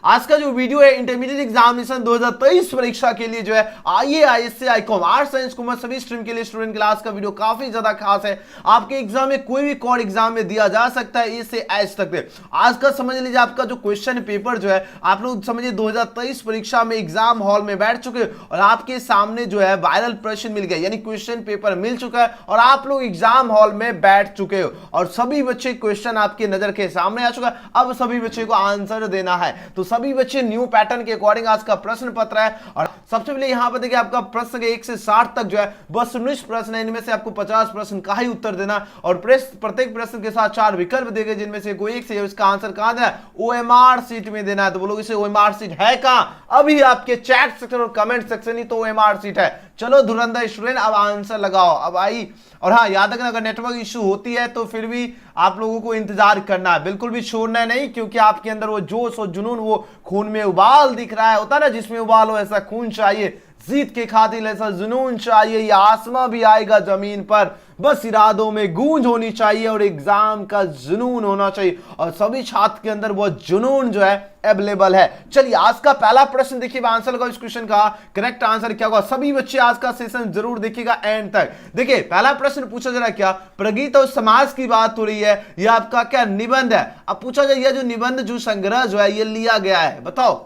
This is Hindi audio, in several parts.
आज का जो वीडियो है इंटरमीडिएट एग्जामिनेशन 2023 परीक्षा के लिए जो है आईए, ISC, Icom, arts, science, commerce सभी स्ट्रीम के लिए स्टूडेंट क्लास का वीडियो काफी ज्यादा खास है। आपके एग्जाम में कोई भी कोड एग्जाम में दिया जा सकता है, ए से एच तक। आज का समझ लीजिए आपका जो क्वेश्चन पेपर जो है, आप लोग समझिए 2023 परीक्षा में एग्जाम हॉल में बैठ चुके और आपके सामने जो है वायरल प्रश्न मिल गया, यानी क्वेश्चन पेपर मिल चुका है और आप लोग एग्जाम हॉल में बैठ चुके हो और सभी बच्चे क्वेश्चन आपके नजर के सामने आ चुका है। अब सभी बच्चे को आंसर देना है, तो सभी बच्चे न्यू पैटर्न के अकॉर्डिंग आज का प्रश्न पत्र है। और सबसे पहले यहां पर देखिए आपका प्रश्न के 1 से 60 तक जो है बस 19 प्रश्न है, इनमें से आपको 50 प्रश्न का ही उत्तर देना और प्रत्येक प्रश्न के साथ 4 विकल्प देंगे, जिनमें से कोई एक से इसका आंसर कहां देना है, ओएमआर सीट में देना है। तो बोलोगे इसे ओएमआर सीट है कहां? अभी आपके चैट सेक्शन और कमेंट सेक्शन ही तो ओएमआर सीट है। चलो धुरंधर स्टूडेंट, अब आंसर लगाओ अब आई। और हाँ, याद रखना अगर नेटवर्क इश्यू होती है तो फिर भी आप लोगों को इंतजार करना है, बिल्कुल भी छोड़ना है नहीं, क्योंकि आपके अंदर वो जोश और जुनून, वो खून में उबाल दिख रहा है, होता है ना जिसमें उबाल हो ऐसा खून चाहिए, जीत के खातिर ऐसा जुनून चाहिए, ये आसमां भी आएगा जमीन पर, बस इरादों में गूंज होनी चाहिए और एग्जाम का जुनून होना चाहिए और सभी छात्र के अंदर वो जुनून जो है अवेलेबल है। चलिए आज का पहला प्रश्न देखिए, आंसर लगाओ इस क्वेश्चन का। करेक्ट आंसर क्या होगा? सभी बच्चे आज का सेशन जरूर देखिएगा एंड तक। देखिए पहला प्रश्न पूछा जा रहा है क्या, प्रगीत और समाज की बात हो रही है, यह आपका क्या निबंध है। अब पूछा जाए यह जो निबंध जो संग्रह जो है ये लिया गया है, बताओ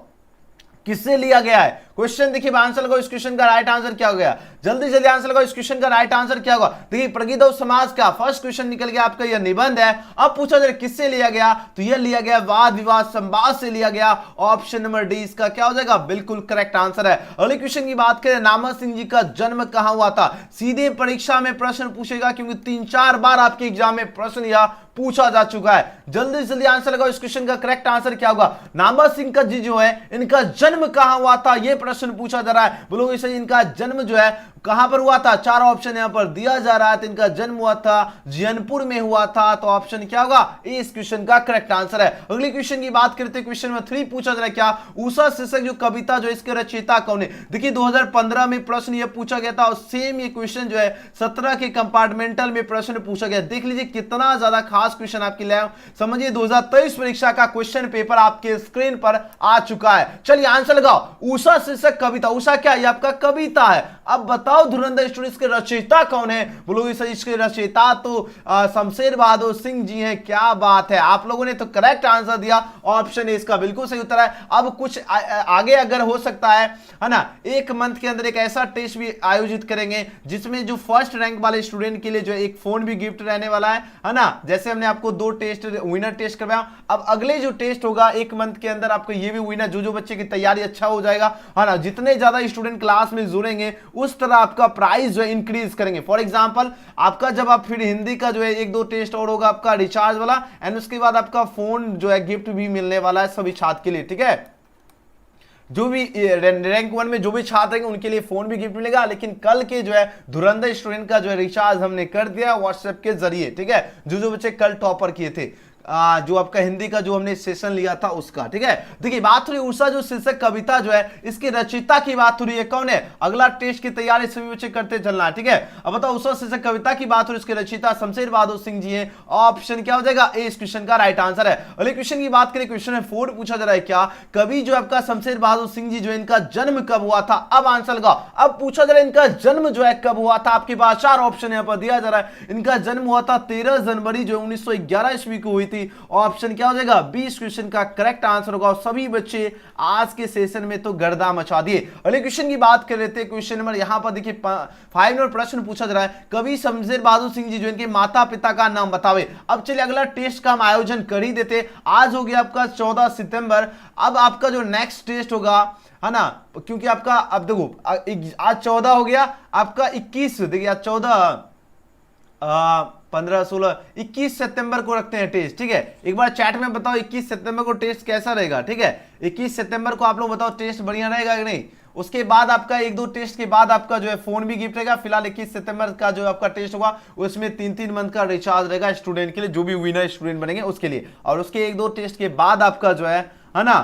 किससे लिया गया है। क्वेश्चन देखिए, आंसर लगाओ इस क्वेश्चन का राइट आंसर क्या हो गया, जल्दी जल्दी आंसर लगाओ इस क्वेश्चन का राइट आंसर क्या होगा। देखिए प्रगीत और समाज का फर्स्ट क्वेश्चन निकल गया आपका, यह निबंध है। अब पूछा जाए किससे लिया गया, तो यह लिया गया वाद विवाद संवाद से लिया गया। ऑप्शन नंबर डी इसका क्या हो जाएगा, बिल्कुल करेक्ट आंसर है। अगले क्वेश्चन की बात करें, नामा सिंह जी का जन्म कहां हुआ था। सीधे परीक्षा में प्रश्न पूछेगा, क्योंकि 3-4 बार आपके एग्जाम में प्रश्न यह पूछा जा चुका है। जल्दी जल्दी आंसर लगाओ इस क्वेश्चन का करेक्ट आंसर क्या होगा। नामा सिंह का जी जो है, इनका जन्म कहां हुआ था, यह प्रश्न पूछा जा रहा है। बोलो इसे, इनका जन्म जो है कहां पर हुआ था, 4 ऑप्शन यहां पर दिया जा रहा है। तो इनका जन्म हुआ था जौनपुर में हुआ था, तो ऑप्शन क्या होगा, ए इस क्वेश्चन का करेक्ट आंसर है। अगले क्वेश्चन की बात करते हैं, क्वेश्चन नंबर 3 पूछा जा रहा है क्या, उषा शीर्षक जो कविता जो इसके रचयिता कौन है। देखिए 2015 में प्रश्न यह पूछा गया था और सेम ये क्वेश्चन जो है 17 के कंपार्टमेंटल में प्रश्न पूछा गया। देख लीजिए कितना ज्यादा खास क्वेश्चन आपके लिए, समझिए 2023 परीक्षा का क्वेश्चन पेपर आपके स्क्रीन पर आ चुका है। चलिए आंसर लगाओ, उषा शीर्षक कविता, उषा क्या है, आपका कविता है। अब बताओ धुरंधर स्टूडेंट्स के रचयिता कौन है। बोलोगे सर इसके रचयिता तो शमशेर बहादुर सिंह जी हैं। क्या बात है, आप लोगों ने तो करेक्ट आंसर दिया, ऑप्शन ए इसका बिल्कुल सही उत्तर है। अब कुछ आगे अगर हो सकता है ना, 1 मंथ के अंदर एक ऐसा टेस्ट भी आयोजित करेंगे जिसमें जो फर्स्ट रैंक वाले स्टूडेंट के लिए जो एक फोन भी गिफ्ट रहने वाला है ना। जैसे हमने आपको 2 टेस्ट विनर टेस्ट करवाया, अब अगले जो टेस्ट होगा 1 मंथ के अंदर आपको ये भी विनर, जो बच्चे की तैयारी अच्छा हो जाएगा है ना, जितने ज्यादा स्टूडेंट क्लास में जुड़ेंगे उस तरह आपका प्राइस जो है इंक्रीज करेंगे। फॉर एग्जांपल आपका जब आप फिर हिंदी का जो है 1-2 टेस्ट और होगा आपका रिचार्ज वाला, एंड उसके बाद आपका फोन जो है गिफ्ट भी मिलने वाला है सभी छात्र के लिए, ठीक है। जो भी रैंक 1 में जो भी छात्र हैं उनके लिए फोन भी गिफ्ट मिलेगा। लेकिन कल के जो है धुरंधर स्टूडेंट का जो है रिचार्ज हमने कर दिया व्हाट्सएप के जरिए, ठीक है, जो बच्चे कल टॉपर किए थे, जो आपका हिंदी का जो हमने सेशन लिया था उसका, ठीक है। देखिए बात हो रही उषा जो शीर्षक कविता जो है इसके रचयिता की बात हो रही है, कौन है। अगला टेस्ट की तैयारी सभी बच्चे करते चलना, ठीक है। अब बताओ उषा शीर्षक कविता की बात हो रही है, इसके रचयिता शमशेर बहादुर सिंह जी हैं। ऑप्शन क्या हो जाएगा, ए इस क्वेश्चन का राइट आंसर है। अगले क्वेश्चन की बात करें, क्वेश्चन नंबर 4 पूछा जा रहा है क्या, कवि जो आपका शमशेर बहादुर सिंह जी जो इनका जन्म कब हुआ था। अब आंसर लगाओ। अब पूछा जा रहा है इनका जन्म जो है कब हुआ था, आपके पास 4 ऑप्शन यहां पर दिया जा रहा है। इनका जन्म हुआ था 13 जनवरी जो 1911 ईस्वी को हुई थी। ऑप्शन क्या हो जाएगा, 20 क्वेश्चन का करेक्ट आंसर होगा। सभी बच्चे आज के सेशन में तो गर्दा मचा दिए। अगले क्वेश्चन की बात कर लेते हैं, क्वेश्चन नंबर यहां पर देखिए 5 नंबर प्रश्न पूछा जा रहा है, कवि शमशेर बहादुर सिंह जी जो इनके माता पिता का नाम बतावे। अब चलिए अगला टेस्ट का हम आयोजन कर ही देते। आज हो गया आपका 14 सितंबर, अब आपका जो नेक्स्ट टेस्ट होगा है ना, क्योंकि आपका अब देखो आज 14 हो गया, आपका 21 देखिए आज 14 15 16 21 सितंबर को रखते हैं टेस्ट, ठीक है। एक बार चैट में बताओ 21 सितंबर को टेस्ट कैसा रहेगा, ठीक है। 21 सितंबर को आप लोग बताओ टेस्ट बढ़िया रहेगा कि नहीं। उसके बाद आपका 1-2 टेस्ट के बाद आपका जो है फोन भी गिफ्ट रहेगा। फिलहाल 21 सितंबर का जो आपका टेस्ट होगा उसमें 3-3 मंथ का रिचार्ज रहेगा स्टूडेंट के लिए, जो भी विनर स्टूडेंट बनेंगे उसके लिए। और उसके 1-2 टेस्ट के बाद आपका जो है ना,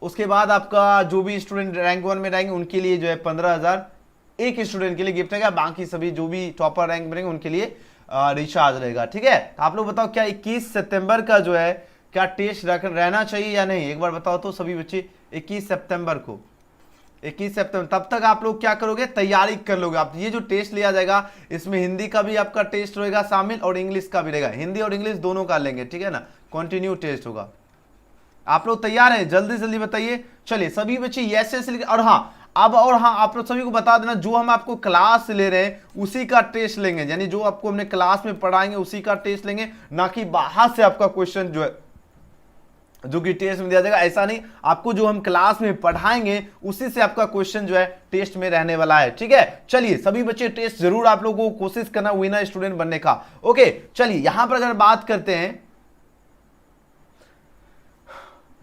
उसके बाद आपका जो भी स्टूडेंट रैंक 1 में रहेंगे उनके लिए जो है 15,000 एक स्टूडेंट के लिए गिफ्ट रहेगा। बाकी सभी जो भी टॉपर रैंक बनेंगे उनके लिए रिचार्ज रहेगा, ठीक है। आप लोग बताओ क्या 21 सितंबर का जो है क्या टेस्ट रहना चाहिए या नहीं, एक बार बताओ तो सभी बच्चे। 21 सितंबर को, 21 सितंबर, तब तक आप लोग क्या करोगे, तैयारी कर लोगे आप। ये जो टेस्ट लिया जाएगा इसमें हिंदी का भी आपका टेस्ट रहेगा शामिल और इंग्लिश का भी रहेगा, हिंदी और इंग्लिश दोनों का लेंगे, ठीक है ना, कंटिन्यू टेस्ट होगा। आप लोग तैयार हैं, जल्दी जल्दी बताइए। चलिए सभी बच्चे यस यस लिखे। और हाँ अब, और हाँ आप लोग सभी को बता देना, जो हम आपको क्लास ले रहे हैं उसी का टेस्ट लेंगे, यानी जो आपको हमने क्लास में पढ़ाएंगे उसी का टेस्ट लेंगे, ना कि बाहर से आपका क्वेश्चन जो है जो कि टेस्ट में दिया जाएगा। ऐसा नहीं, आपको जो हम क्लास में पढ़ाएंगे उसी से आपका क्वेश्चन जो है टेस्ट में रहने वाला है, ठीक है। चलिए सभी बच्चे टेस्ट जरूर आप लोगों को कोशिश करना विनर स्टूडेंट बनने का। ओके चलिए यहां पर अगर बात करते हैं,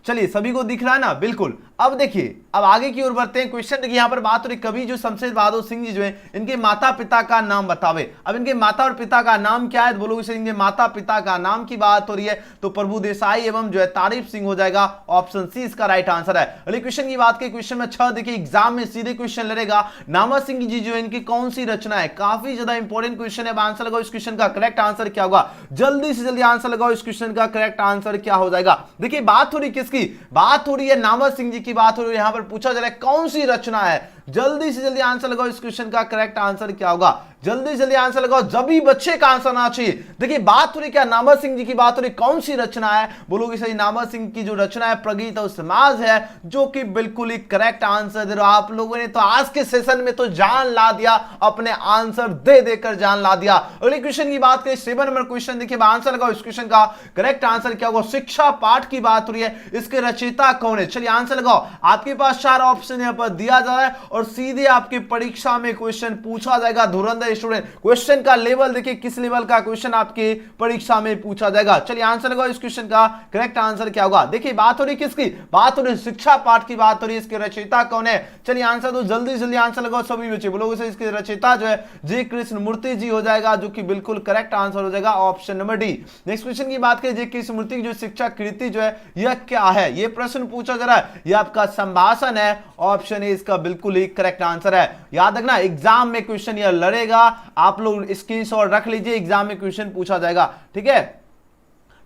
चलिए सभी को दिख रहा है ना, बिल्कुल। अब देखिए अब आगे की ओर बढ़ते हैं। क्वेश्चन देखिए यहां पर बात हो रही, कवि जो शमशेर बहादुर सिंह जी जो है इनके माता पिता का नाम बतावे। अब इनके माता और पिता का नाम क्या है, बोलोगे सर इनके माता पिता का नाम की बात हो रही है तो प्रभु देसाई एवं जो है तारीफ सिंह हो जाएगा, ऑप्शन सी इसका राइट आंसर है। अगले क्वेश्चन की बात करें, क्वेश्चन में 6 देखिए एग्जाम में सीधे क्वेश्चन लड़ेगा, नामा सिंह जी जो है इनकी कौन सी रचना है, काफी ज्यादा इंपॉर्टेंट क्वेश्चन है। आंसर लगाओ इस क्वेश्चन का करेक्ट आंसर क्या होगा, जल्दी से जल्दी आंसर लगाओ इस क्वेश्चन का करेक्ट आंसर क्या हो जाएगा। देखिए बात हो रही किसकी, बात हो रही है नामा सिंह जी की बात हो रही है, यहां पर पूछा जा रहा है कौन सी रचना है, जल्दी से जल्दी आंसर लगाओ इस क्वेश्चन का करेक्ट आंसर क्या होगा, जल्दी जल्दी आंसर लगाओ, जब भी बच्चे का आंसर आना चाहिए। देखिए बात हो रही क्या, नामा सिंह जी की बात हो रही, कौन सी रचना है, बोलोगे सही नामा सिंह की जो रचना है प्रगीत और समाज है, जो कि बिल्कुल ही करेक्ट आंसर दे रहे हो आप लोगों ने। तो आज के सेशन में तो जान ला दिया, अपने आंसर दे देकर जान ला दिया। अगले क्वेश्चन की बात करें 7 नंबर क्वेश्चन, देखिए आंसर लगाओ इस क्वेश्चन का करेक्ट आंसर क्या होगा। शिक्षा पाठ की बात हो रही है, इसके रचयिता कौन है, चलिए आंसर लगाओ। आपके पास 4 ऑप्शन यहां पर दिया जा रहा है और सीधे आपकी परीक्षा में क्वेश्चन पूछा जाएगा। धुरंधर स्टूडेंट, क्वेश्चन का लेवल देखिए किस लेवल का क्वेश्चन आपके परीक्षा में पूछा जाएगा। चलिए आंसर लगाओ इस क्वेश्चन का करेक्ट आंसर क्या होगा। देखिए बात हो रही किसकी, बात हो रही शिक्षा पाठ की बात हो रही है, इसके रचयिता कौन है, चलिए आंसर दो, जल्दी जल्दी आंसर लगाओ सभी बच्चे। बोलोगे सर इसके रचयिता जो है जी कृष्णमूर्ति जी हो जाएगा, जो कि बिल्कुल करेक्ट आंसर हो जाएगा, option number D. Next question की बात करें, जी कृष्णमूर्ति की जो शिक्षा कृति जो है यह क्या है, यह प्रश्न पूछा जा रहा है, यह आपका संभाषण है, ऑप्शन ए इसका बिल्कुल ही करेक्ट आंसर है। याद रखना एग्जाम में क्वेश्चन यह लड़ेगा, आप लोग स्क्रीनशॉट रख लीजिए, एग्जाम में क्वेश्चन पूछा जाएगा, ठीक है।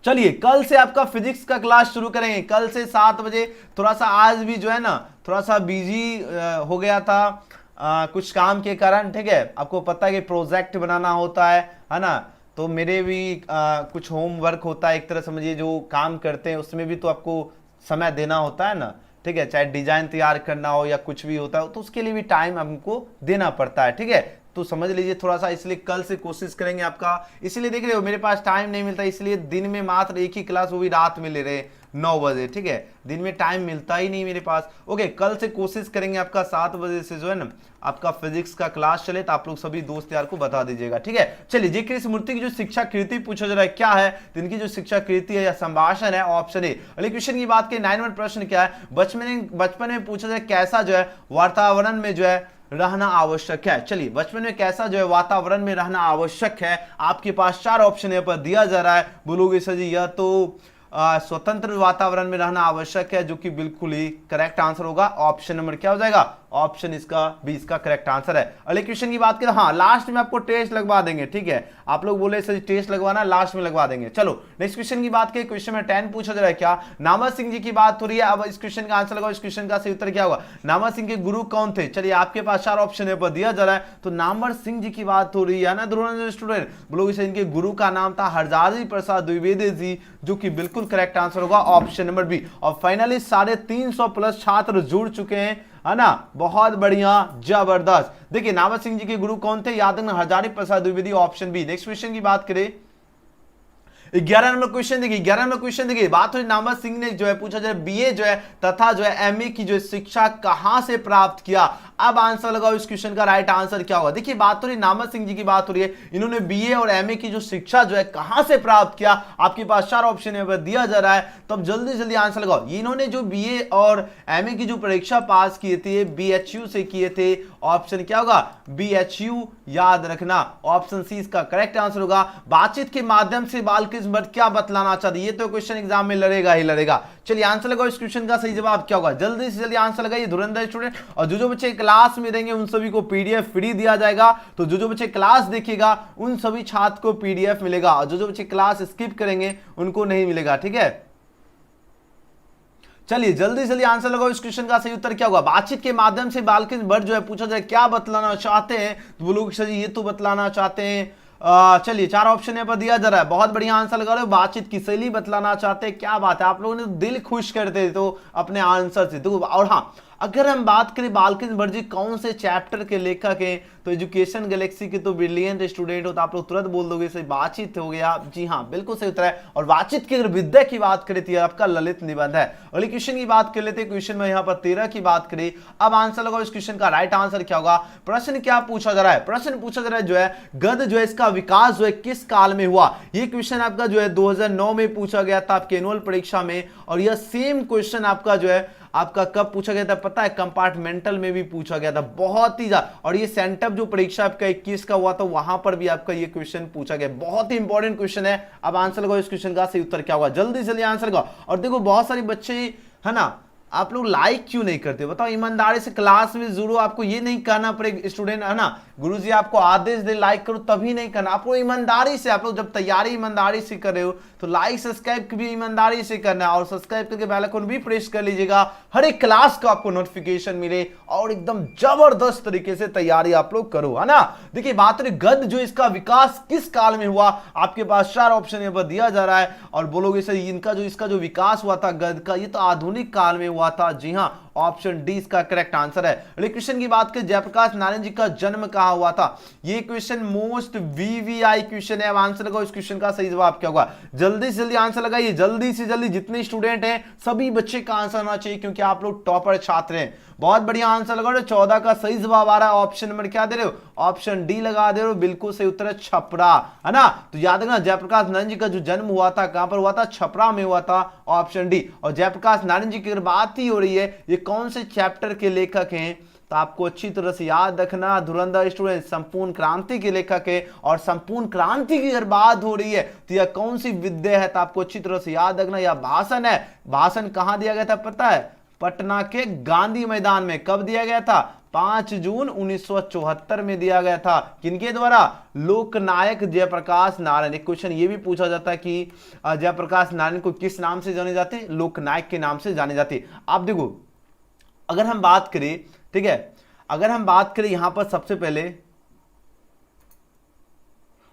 चलिए कल से आपका फिजिक्स का क्लास शुरू करेंगे, कल से 7 बजे। थोड़ा सा आज भी जो है ना थोड़ा सा बिजी हो गया था कुछ काम के कारण, ठीक है। आपको पता है कि प्रोजेक्ट बनाना होता है ना, तो मेरे भी कुछ होमवर्क होता है, एक तरह समझिए जो काम करते हैं उसमें भी तो आपको समय देना होता है ना, ठीक है। चाहे डिजाइन तैयार करना हो या कुछ भी होता है तो उसके लिए भी टाइम हमको देना पड़ता है, ठीक है। तो समझ लीजिए थोड़ा सा, इसलिए कल से कोशिश करेंगे आपका, इसलिए देख रहे हो मेरे पास टाइम नहीं मिलता, इसलिए दिन में मात्र एक ही क्लास, वो भी रात में ले रहे 9 बजे, ठीक है। दिन में टाइम मिलता ही नहीं मेरे पास। ओके कल से कोशिश करेंगे आपका 7 बजे से जो है ना आपका फिजिक्स का क्लास चले, तो आप लोग सभी दोस्त यार को बता दीजिएगा, ठीक है। चलिए जी कृष्णमूर्ति की जो शिक्षा कृति पूछा जा रहा है क्या है, तो इनकी जो शिक्षा कृति है या संभाषण है, ऑप्शन ए। अगले क्वेश्चन की बात करें 9 नंबर प्रश्न क्या है, बचपन में पूछा जाए कैसा जो है वातावरण में जो है रहना आवश्यक है। चलिए बचपन में कैसा जो है वातावरण में रहना आवश्यक है, आपके पास 4 ऑप्शन यहाँ पर दिया जा रहा है। बोलोगे सर जी यह तो स्वतंत्र वातावरण में रहना आवश्यक है, जो कि बिल्कुल ही करेक्ट आंसर होगा, ऑप्शन नंबर क्या हो जाएगा, ऑप्शन इसका बी इसका करेक्ट आंसर है। अगले क्वेश्चन की बात करें, हाँ लास्ट में आपको टेस्ट लगवा देंगे, ठीक है। आप लोग बोले सर टेस्ट लगवाना, लास्ट में लगवा देंगे। चलो नेक्स्ट क्वेश्चन की बात करें, क्वेश्चन में 10 पूछा जा रहा है क्या, नामा सिंह जी की बात हो रही है। अब इस क्वेश्चन का आंसर लगाओ, इस क्वेश्चन का सही उत्तर क्या होगा, नामा सिंह के गुरु कौन थे। चलिए आपके पास 4 ऑप्शन पर दिया जा रहा है, तो नामवर सिंह जी की बात हो रही है ना धुरंधर स्टूडेंट। बोलोगे सर इनके गुरु का नाम था हरजादी प्रसाद द्विवेदी जी, जो कि बिल्कुल करेक्ट आंसर होगा, ऑप्शन नंबर बी। और फाइनली 350 प्लस छात्र जुड़ चुके हैं, है ना, बहुत बढ़िया जबरदस्त। देखिए नामा सिंह जी के गुरु कौन थे, याद रखना हरजादी Prasad Dwivedi, option B. Next question की बात करें 11 नंबर क्वेश्चन देखिए, 11 नंबर क्वेश्चन देखिए, बात हुई नामा सिंह ने जो है पूछा जाए बीए जो है तथा जो है एमए की जो शिक्षा कहां से प्राप्त किया। अब आंसर लगाओ इस क्वेश्चन का राइट आंसर क्या होगा। देखिए बात हो रही नामा सिंह जी की बात हो रही है, इन्होंने बीए और एमए की जो शिक्षा जो है कहां से प्राप्त किया। आपके पास 4 ऑप्शन यहाँ पर दिया जा रहा है, तो अब जल्दी जल्दी आंसर लगाओ। इन्होंने जो बीए और एमए की जो परीक्षा पास किए थे बीएचयू से किए थे, ऑप्शन क्या होगा, बीएचयू। याद रखना ऑप्शन सी इसका करेक्ट आंसर होगा। बातचीत के माध्यम से बालकृष्ण भट्ट क्या बतलाना चाहते, ये तो क्वेश्चन एग्जाम में लड़ेगा ही लड़ेगा। चलिए आंसर लगाओ इस क्वेश्चन का सही जवाब क्या होगा, जल्दी से जल्दी आंसर लगाइए धुरंधर स्टूडेंट। और जो बच्चे क्लास में देंगे उन सभी को पीडीएफ फ्री दिया जाएगा, तो जो बच्चे क्लास देखिएगा उन सभी छात्र को पीडीएफ मिलेगा, और जो बच्चे क्लास स्किप करेंगे उनको नहीं मिलेगा, ठीक है। चलिए जल्दी जल्दी आंसर लगाओ। इस क्वेश्चन का सही उत्तर क्या होगा? बातचीत के माध्यम से बालकिन बर्ड जो है पूछा जाए क्या बतलाना चाहते हैं, तो वो लोग सर ये तो बतलाना चाहते हैं। चलिए 4 ऑप्शन यहाँ पर दिया जा रहा है, बहुत बढ़िया आंसर लगा रहे हो। बातचीत की शैली बतलाना चाहते हैं, क्या बात है, आप लोगों ने दिल खुश करते तो अपने आंसर से। तो और हाँ, अगर हम बात करें बालकिन बर्ड जी कौन से चैप्टर के लेखक हैं, तो एजुकेशन गैलेक्सी के तो ब्रिलियंट स्टूडेंट हो, तो आप लोग तुरंत बोल दोगे सही बातचीत हो गया। जी हाँ, बिल्कुल सही उत्तर है। और बातचीत की अगर विद्या की बात करें तो आपका ललित निबंध है। अगले क्वेश्चन की बात कर लेते हैं। क्वेश्चन में यहाँ पर 13 की बात करें। अब आंसर लगाओ, इस क्वेश्चन का राइट आंसर क्या होगा? प्रश्न क्या पूछा जा रहा है? प्रश्न पूछा जा रहा है जो है गद्य जो है इसका विकास जो है किस काल में हुआ। ये क्वेश्चन आपका जो है 2009 में पूछा गया था आपके एनुअल परीक्षा में। और यह सेम क्वेश्चन आपका जो है आपका कब पूछा गया था पता है? कंपार्टमेंटल में भी पूछा गया था, बहुत ही ज्यादा। और ये सेंटअप जो परीक्षा आपका 21 का हुआ था वहां पर भी आपका ये क्वेश्चन पूछा गया, बहुत ही इंपॉर्टेंट क्वेश्चन है। अब आंसर लगाओ, इस क्वेश्चन का सही उत्तर क्या होगा? जल्दी जल्दी आंसर लगाओ। और देखो बहुत सारे बच्चे है ना, आप लोग लाइक क्यों नहीं करते बताओ? ईमानदारी से क्लास में जुड़ो, आपको ये नहीं कहना पड़ेगा स्टूडेंट है ना, गुरुजी आपको आदेश दे लाइक करो, तभी नहीं करना। आपको ईमानदारी से, आप लोग जब तैयारी ईमानदारी से कर रहे हो तो लाइक सब्सक्राइब भी ईमानदारी से करना है। और सब्सक्राइब करके बेल आइकन भी प्रेस कर लीजिएगा, हर एक क्लास का आपको नोटिफिकेशन मिले और एकदम जबरदस्त तरीके से तैयारी आप लोग करो, है ना। देखिए बात रही गद्य जो इसका विकास किस काल में हुआ, आपके पास 4 ऑप्शन यहाँ पर दिया जा रहा है। और बोलोगे सर इनका जो इसका जो विकास हुआ था गद्य का, ये तो आधुनिक काल में हुआ था। जी हाँ, ऑप्शन डी इसका करेक्ट आंसर है। अगले क्वेश्चन की बात करें, जयप्रकाश नारायण जी का जन्म कहां हुआ था? ये क्वेश्चन मोस्ट वीवीआई क्वेश्चन है। अब आंसर लगाओ, इस क्वेश्चन का सही जवाब क्या होगा? जल्दी से जल्दी आंसर लगाइए, जल्दी से जल्दी। जितने स्टूडेंट हैं सभी बच्चे का आंसर आना चाहिए, क्योंकि आप लोग टॉपर छात्र हैं। बहुत बढ़िया आंसर लगा रहे हो। 14 का सही जवाब आ रहा है। ऑप्शन नंबर क्या दे रहे हो? ऑप्शन डी लगा दे रहे हो। बिल्कुल सही उत्तर है छपरा, है ना। तो याद रखना जयप्रकाश नारायण जी का जो जन्म हुआ था कहां पर हुआ था? छपरा में हुआ था, ऑप्शन डी। और जयप्रकाश नारायण जी की अगर बात ही हो रही है, ये कौन से चैप्टर के लेखक हैं, तो आपको अच्छी तरह से याद रखना, धुरंधर स्टूडेंट संपूर्ण क्रांति के लेखक है। और संपूर्ण क्रांति की अगर बात हो रही है तो यह कौन सी विद्या है, तो आपको अच्छी तरह से याद रखना, यह भाषण है। भाषण कहां दिया गया था पता है? पटना के गांधी मैदान में। कब दिया गया था? 5 जून 1974 में दिया गया था। किनके द्वारा? लोकनायक जयप्रकाश नारायण। एक क्वेश्चन ये भी पूछा जाता है कि जयप्रकाश नारायण को किस नाम से जाने जाते हैं? लोकनायक के नाम से जाने जाते हैं। आप देखो अगर हम बात करें, ठीक है, अगर हम बात करें यहां पर सबसे पहले,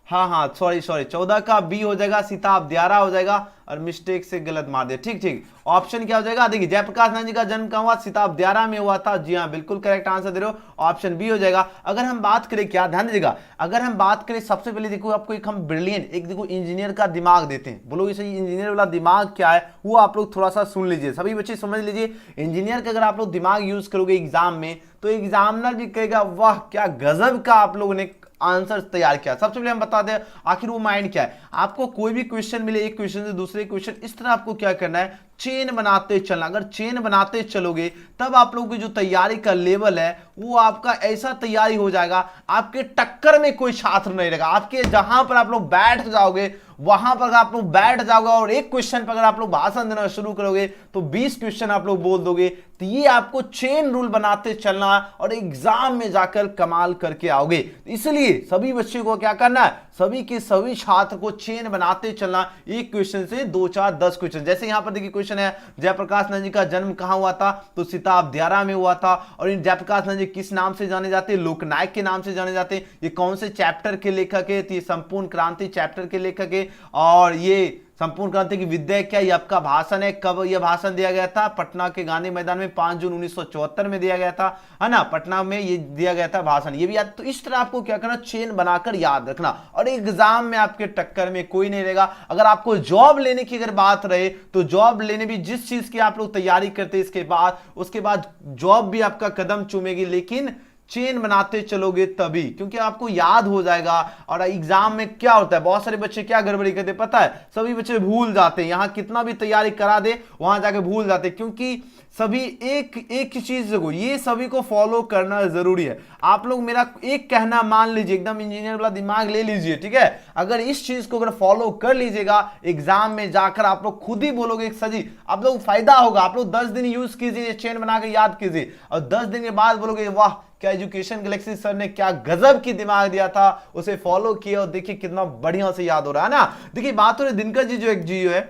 हाँ सॉरी 14 का बी हो जाएगा, सीता अब्दियारा हो जाएगा, और मिस्टेक से गलत मार दिया। ठीक, ऑप्शन क्या हो जाएगा? देखिए जयप्रकाश नारायण जी का जन्म कहां हुआ? सीता अब्दियारा में हुआ था। जी हाँ, बिल्कुल करेक्ट आंसर दे रहे हो, ऑप्शन बी हो जाएगा। अगर हम बात करें, क्या ध्यान दीजिएगा, अगर हम बात करें सबसे पहले देखो आपको एक हम ब्रिलियंट, एक देखो इंजीनियर का दिमाग देते हैं। बोलो इसे इंजीनियर वाला दिमाग क्या है, वो आप लोग थोड़ा सा सुन लीजिए, सभी बच्चे समझ लीजिए। इंजीनियर का अगर आप लोग दिमाग यूज करोगे एग्जाम में, तो एग्जामिनर भी कहेगा वाह क्या गजब का आप लोगों ने आंसर तैयार किया। सबसे पहले हम बता दें आखिर वो माइंड क्या है। आपको कोई भी क्वेश्चन मिले, एक क्वेश्चन से दूसरे क्वेश्चन, इस तरह आपको क्या करना है? चेन बनाते चलना। अगर चेन बनाते चलोगे तब आप लोगों की जो तैयारी का लेवल है वो आपका ऐसा तैयारी हो जाएगा, आपके टक्कर में कोई छात्र नहीं रहेगा। आपके जहां पर आप लोग बैठ जाओगे वहां पर आप लोग बैठ जाओगे और एक क्वेश्चन पर अगर आप लोग भाषण देना शुरू करोगे तो 20 क्वेश्चन आप लोग बोल दोगे। तो ये आपको चेन रूल बनाते चलना और एग्जाम में जाकर कमाल करके आओगे। इसलिए सभी बच्चे को क्या करना है? सभी के सभी छात्र को चेन बनाते चलना, एक क्वेश्चन से 2 4 10 क्वेश्चन। जैसे यहां पर देखिए क्वेश्चन है जयप्रकाश नारायण जी का जन्म कहां हुआ था? तो सीता अब्दियारा में हुआ था। और इन जयप्रकाश नारायण जी किस नाम से जाने जाते हैं? लोकनायक के नाम से जाने जाते हैं। ये कौन से चैप्टर के लेखक है? तो ये संपूर्ण क्रांति चैप्टर के लेखक है। और ये संपूर्ण क्रांति की विद्या क्या? ये आपका भाषण है। कब यह भाषण दिया गया था? पटना के गांधी मैदान में 5 जून 1974 में दिया गया था, है ना। पटना में ये दिया गया था भाषण, ये भी याद। तो इस तरह आपको क्या करना? चेन बनाकर याद रखना और एग्जाम में आपके टक्कर में कोई नहीं रहेगा। अगर आपको जॉब लेने की अगर बात रहे तो जॉब लेने भी जिस चीज की आप लोग तैयारी करते हैं इसके बाद, उसके बाद जॉब भी आपका कदम चूमेगी, लेकिन चेन बनाते चलोगे तभी, क्योंकि आपको याद हो जाएगा। और एग्जाम में क्या होता है, बहुत सारे बच्चे क्या गड़बड़ी करते पता है? सभी बच्चे भूल जाते हैं, यहां कितना भी तैयारी करा दे वहां जाके भूल जाते हैं, क्योंकि सभी एक चीज देखो, ये सभी को फॉलो करना जरूरी है। आप लोग मेरा एक कहना मान लीजिए, एकदम इंजीनियर वाला दिमाग ले लीजिए, ठीक है। अगर इस चीज को अगर फॉलो कर लीजिएगा एग्जाम में जाकर आप लोग खुद ही बोलोगे सजी, आप लोग फायदा होगा। आप लोग 10 दिन यूज कीजिए, चेन बनाकर याद कीजिए, और 10 दिन के बाद बोलोगे वाह क्या एजुकेशन गैलेक्सी सर ने क्या गजब की दिमाग दिया था, उसे फॉलो किया और देखिए कितना बढ़िया से याद हो रहा है ना। देखिए बात हो रही दिनकर जी जो एक जी है